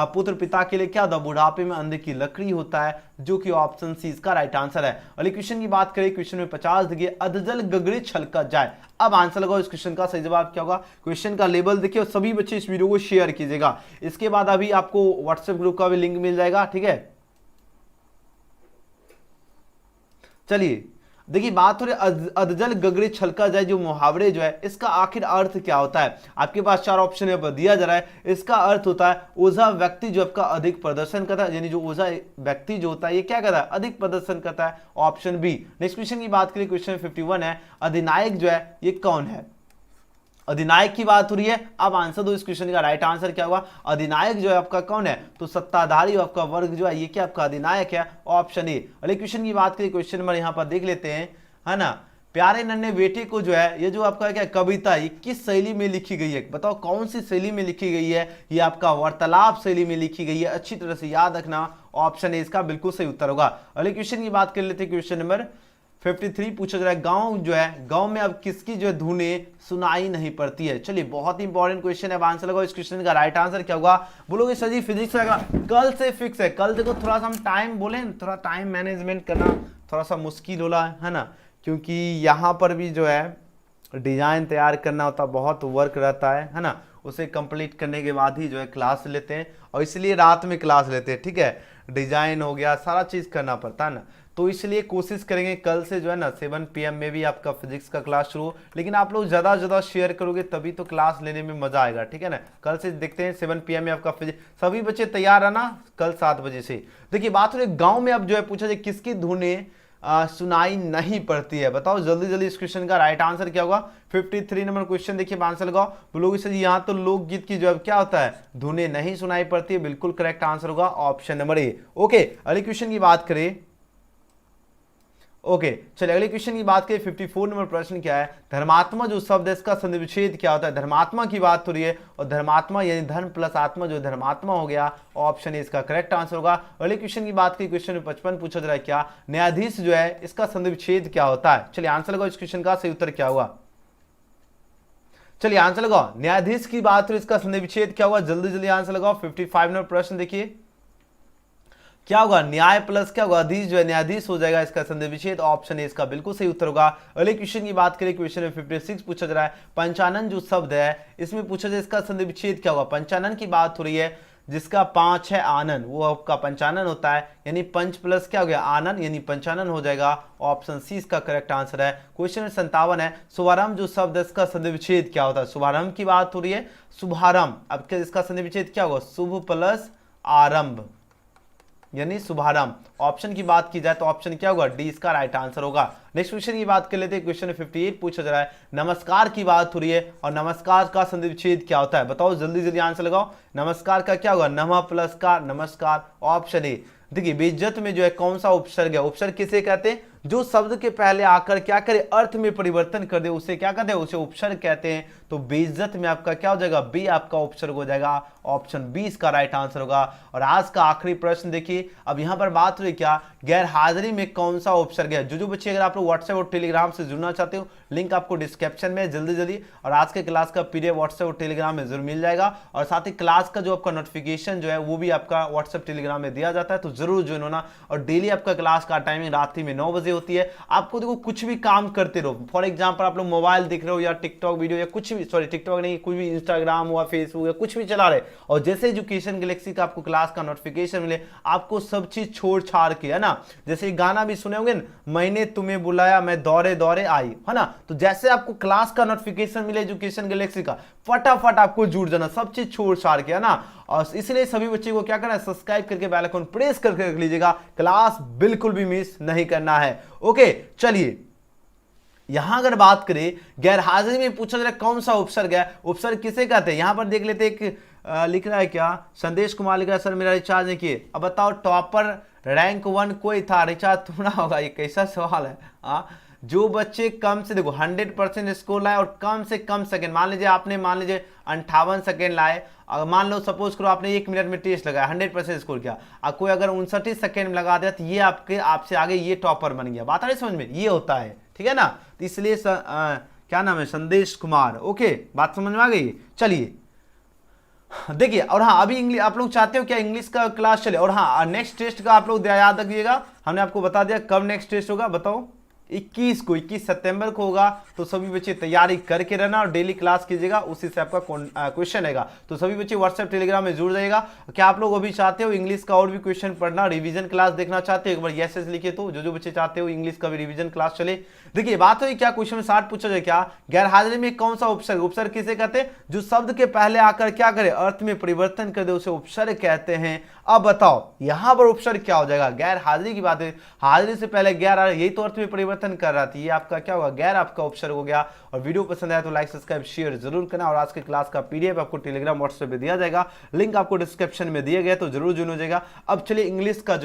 पुत्र पिता के लिए क्या होता है, बुढ़ापे में अंधे की लकड़ी होता है, जो कि ऑप्शन सी इसका राइट आंसर है। अगले क्वेश्चन की बात करें, क्वेश्चन में 50 देखिए, अधजल गगरे छलका जाए। अब आंसर लगाओ इस क्वेश्चन का, सही जवाब क्या होगा। क्वेश्चन का लेवल देखिए और सभी बच्चे इस वीडियो को शेयर कीजिएगा। इसके बाद अभी आपको व्हाट्सएप ग्रुप का भी लिंक मिल जाएगा, ठीक है। चलिए देखिए बात हो रही अधजल गगरे छलका जाए जो मुहावरे जो है इसका आखिर अर्थ क्या होता है। आपके पास 4 ऑप्शन यहाँ पर दिया जा रहा है। इसका अर्थ होता है ओझा व्यक्ति जो आपका अधिक प्रदर्शन करता है, यानी जो ओझा व्यक्ति जो होता है ये क्या करता है, अधिक प्रदर्शन करता है, ऑप्शन बी। नेक्स्ट क्वेश्चन की बात करें, क्वेश्चन 51 है, अधिनायक जो है ये कौन है। अधिनायक की बात हो रही है, अब आंसर दो इस क्वेश्चन का। राइट आंसर क्या होगा, अधिनायक जो है आपका कौन है, तो सत्ताधारी आपका वर्ग जो है ये क्या आपका अधिनायक है, ऑप्शन ए। अगले क्वेश्चन की बात करें, क्वेश्चन नंबर यहाँ पर देख लेते हैं, है ना। प्यारे नन्हे बेटे को जो है ये जो आपका क्या कविता ये किस शैली में लिखी गई है, बताओ कौन सी शैली में लिखी गई है। ये आपका वार्तालाप शैली में लिखी गई है, अच्छी तरह से याद रखना, ऑप्शन ए इसका बिल्कुल सही उत्तर होगा। अगले क्वेश्चन की बात कर लेते हैं, क्वेश्चन नंबर 53 पूछा जा रहा है, गांव जो है गांव में अब किसकी जो है धुनें सुनाई नहीं पड़ती है। चलिए बहुत ही इंपॉर्टेंट क्वेश्चन है, अब आंसर लगाओ इस क्वेश्चन का। राइट आंसर क्या होगा, बोलोगे सर जी फिजिक्स का कल से फिक्स है। कल देखो थोड़ा सा हम टाइम बोले, थोड़ा टाइम मैनेजमेंट करना थोड़ा सा मुश्किल हो रहा है ना, क्योंकि यहाँ पर भी जो है डिजाइन तैयार करना होता, बहुत वर्क रहता है ना। उसे कंप्लीट करने के बाद ही जो है क्लास लेते हैं, और इसलिए रात में क्लास लेते हैं, ठीक है। डिजाइन हो गया, सारा चीज करना पड़ता है ना, तो इसलिए कोशिश करेंगे कल से जो है ना 7 PM में भी आपका फिजिक्स का क्लास शुरू हो। लेकिन आप लोग ज़्यादा से ज़्यादा शेयर करोगे तभी तो क्लास लेने में मज़ा आएगा, ठीक है ना। कल से देखते हैं 7 PM में आपका फिजिक्स, सभी बच्चे तैयार रहना कल 7 बजे से। देखिए बात हो रही गाँव में अब जो है पूछा जाए किसकी धुनें सुनाई नहीं पड़ती है, बताओ जल्दी जल्दी इस क्वेश्चन का राइट आंसर क्या होगा। 53 नंबर क्वेश्चन देखिए, आंसर लगाओ। बोलोगे सर यहाँ तो लोकगीत की जो है क्या होता है, धुनें नहीं सुनाई पड़ती है, बिल्कुल करेक्ट आंसर होगा ऑप्शन नंबर ए। ओके अगले क्वेश्चन की बात करें, ओके चलिए अगले क्वेश्चन की बात करें। 54 नंबर प्रश्न क्या है, धर्मात्मा जो शब्द है इसका संधिविच्छेद क्या होता है। धर्मात्मा की बात हो रही है, और धर्मात्मा यानी धर्म प्लस आत्मा जो धर्मात्मा हो गया, ऑप्शन ए इसका करेक्ट आंसर होगा। अगले क्वेश्चन की बात की, क्वेश्चन 55 पूछा जा रहा है क्या, न्यायाधीश जो है इसका संधिविच्छेद क्या होता है। चलिए आंसर लगाओ इस क्वेश्चन का, सही उत्तर क्या हुआ। चलिए आंसर लगाओ, न्यायाधीश की बात हो इसका संधिविच्छेद क्या होगा, जल्दी जल्दी आंसर लगाओ। 55 नंबर प्रश्न देखिए क्या होगा, न्याय प्लस क्या होगा, अधीश जो है न्यायाधीश हो जाएगा, इसका संधिविच्छेद ऑप्शन है इसका बिल्कुल सही उत्तर होगा। अगले क्वेश्चन की बात करें, क्वेश्चन में 56 पूछा जा रहा है, पंचानन जो शब्द है इसमें पूछा जाए इसका संधिविच्छेद क्या होगा। पंचानन की बात हो रही है, जिसका 5 है आनन, वो आपका पंचानन होता है, यानी पंच प्लस क्या हो गया आनन, यानी पंचानन हो जाएगा, ऑप्शन सी इसका करेक्ट आंसर है। क्वेश्चन 57 है, शुभारंभ जो शब्द है इसका संधिविच्छेद क्या होता है। शुभारंभ की बात हो रही है, शुभारंभ अब इसका संधिविच्छेद क्या होगा, शुभ प्लस आरंभ, यानी शुभारंभ। ऑप्शन की बात की जाए तो ऑप्शन क्या होगा, डी इसका राइट आंसर होगा। नेक्स्ट क्वेश्चन की बात कर लेते हैं। क्वेश्चन 58 पूछा जा रहा है, नमस्कार की बात हो रही है और नमस्कार का संधि विच्छेद क्या होता है, बताओ जल्दी जल्दी आंसर लगाओ। नमस्कार का क्या होगा, नमः प्लस का नमस्कार, ऑप्शन ए। देखिए बेइज्जत में जो है कौन सा उपसर्ग है, उपसर्ग किसे कहते हैं, जो शब्द के पहले आकर क्या करे, अर्थ में परिवर्तन कर दे, उसे क्या कहते हैं, उसे उपसर्ग कहते हैं। तो बेइज्जत में आपका क्या हो जाएगा, बी आपका उपसर्ग हो जाएगा, ऑप्शन बी इसका राइट आंसर होगा। और आज का आखिरी प्रश्न देखिए, अब यहां पर बात हुई क्या, गैर हाजिरी में कौन सा उपसर्ग है। जो बच्चे अगर आप लोग व्हाट्सएप और टेलीग्राम से जुड़ना चाहते हो, लिंक आपको डिस्क्रिप्शन में जल्दी जल्दी, और आज के क्लास का पीडीएफ व्हाट्सएप और टेलीग्राम में जरूर मिल जाएगा। और साथ ही क्लास का जो आपका नोटिफिकेशन जो है वो भी आपका व्हाट्सएप टेलीग्राम में दिया जाता है, तो जरूर ज्वाइन होना। और डेली आपका क्लास का टाइमिंग रात्रि में 9 बजे होती है। आपको देखो कुछ भी काम करते रहो, फॉर एग्जाम्पल आप लोग मोबाइल देख रहे हो या टिकटॉक वीडियो या कुछ भी, सॉरी टिकटॉक नहीं, कुछ भी इंस्टाग्राम हुआ, फेसबुक या कुछ भी चला रहे, और जैसे एजुकेशन गैलेक्सी का आपको क्लास का नोटिफिकेशन मिले, आपको सब चीज छोड़ छाड़ के, है ना, जैसे गाना भी सुने होंगे ना, मैंने तुम्हें बुलाया मैं दौड़े दौड़े आई, है ना, तो जैसे आपको क्लास का नोटिफिकेशन मिले एजुकेशन गैलेक्सी का, फटाफट आपको जुड़ जाना, सब चीज छोड़ छाड़ के, है ना। और इसलिए सभी बच्चे को क्या करना है, सब्सक्राइब करके बेल आइकन प्रेस करके रख लीजिएगा, क्लास बिल्कुल भी मिस नहीं करना है। ओके चलिए, यहां अगर बात करें गैर हाजिरी में पूछा जा रहा है कौन सा उपसर्ग है, उपसर्ग किसे कहते हैं, यहां पर देख लेते एक लिख रहा है क्या, संदेश कुमार लिख रहा है, सर मेरा रिचार्ज नहीं किए। अब बताओ टॉपर रैंक 1 कोई था, रिचार्ज थोड़ा होगा, ये कैसा सवाल है। जो बच्चे कम से देखो 100% स्कोर लाए और कम से कम सेकंड, मान लीजिए आपने 58 सेकंड लाए, मान लो सपोज करो आपने 1 मिनट में टेस्ट लगाया, 100% स्कोर किया, कोई अगर 59 सेकंड में लगा दिया तो ये आपसे आगे ये टॉपर बन गया। बात आ रही समझ में, ये होता है, ठीक है ना। तो इसलिए क्या नाम है, संदेश कुमार। ओके बात समझ में आ गई। चलिए देखिए, और हाँ अभी इंग्लिश आप लोग चाहते हो क्या इंग्लिश का क्लास चले, और हाँ नेक्स्ट टेस्ट का आप लोग याद रखिएगा, हमने आपको बता दिया कब नेक्स्ट टेस्ट होगा, बताओ 21 सितंबर को होगा। तो सभी बच्चे तैयारी करके रहना और डेली क्लास कीजिएगा, उसी से आपका क्वेश्चन आएगा। तो सभी बच्चे व्हाट्सएप टेलीग्राम में जुड़ जाएगा। क्या आप लोग अभी चाहते हो इंग्लिश का और भी क्वेश्चन पढ़ना, रिवीजन क्लास देखना चाहते हो, एक बार यस लिखिए। तो जो बच्चे चाहते हो इंग्लिश का भी रिवीजन क्लास चले। देखिए बात हुई क्या, क्वेश्चन में 60 पूछा जाए क्या, गैर हाजिरी में कौन सा उपसर्ग, उपसर्ग किसे कहते हैं, जो शब्द के पहले आकर क्या करे, अर्थ में परिवर्तन कर दे, उसे उपसर्ग कहते हैं। अब बताओ यहां पर उपसर्ग क्या हो जाएगा, गैर हाजिरी की बात है, हाजिरी से पहले गैर आ रहा है, यही तो अर्थ में परिवर्तन कर रहा था, ये आपका क्या होगा, गैर आपका उपसर्ग हो गया। और वीडियो पसंद आया तो लाइक सब्सक्राइब शेयर जरूर करना। और आज के क्लास का पीडीएफ आपको टेलीग्राम व्हाट्सएप पे दिया जाएगा, लिंक आपको डिस्क्रिप्शन में दिया गया, तो जरूर जुड़ हो जाएगा। अब चलिए इंग्लिश का जो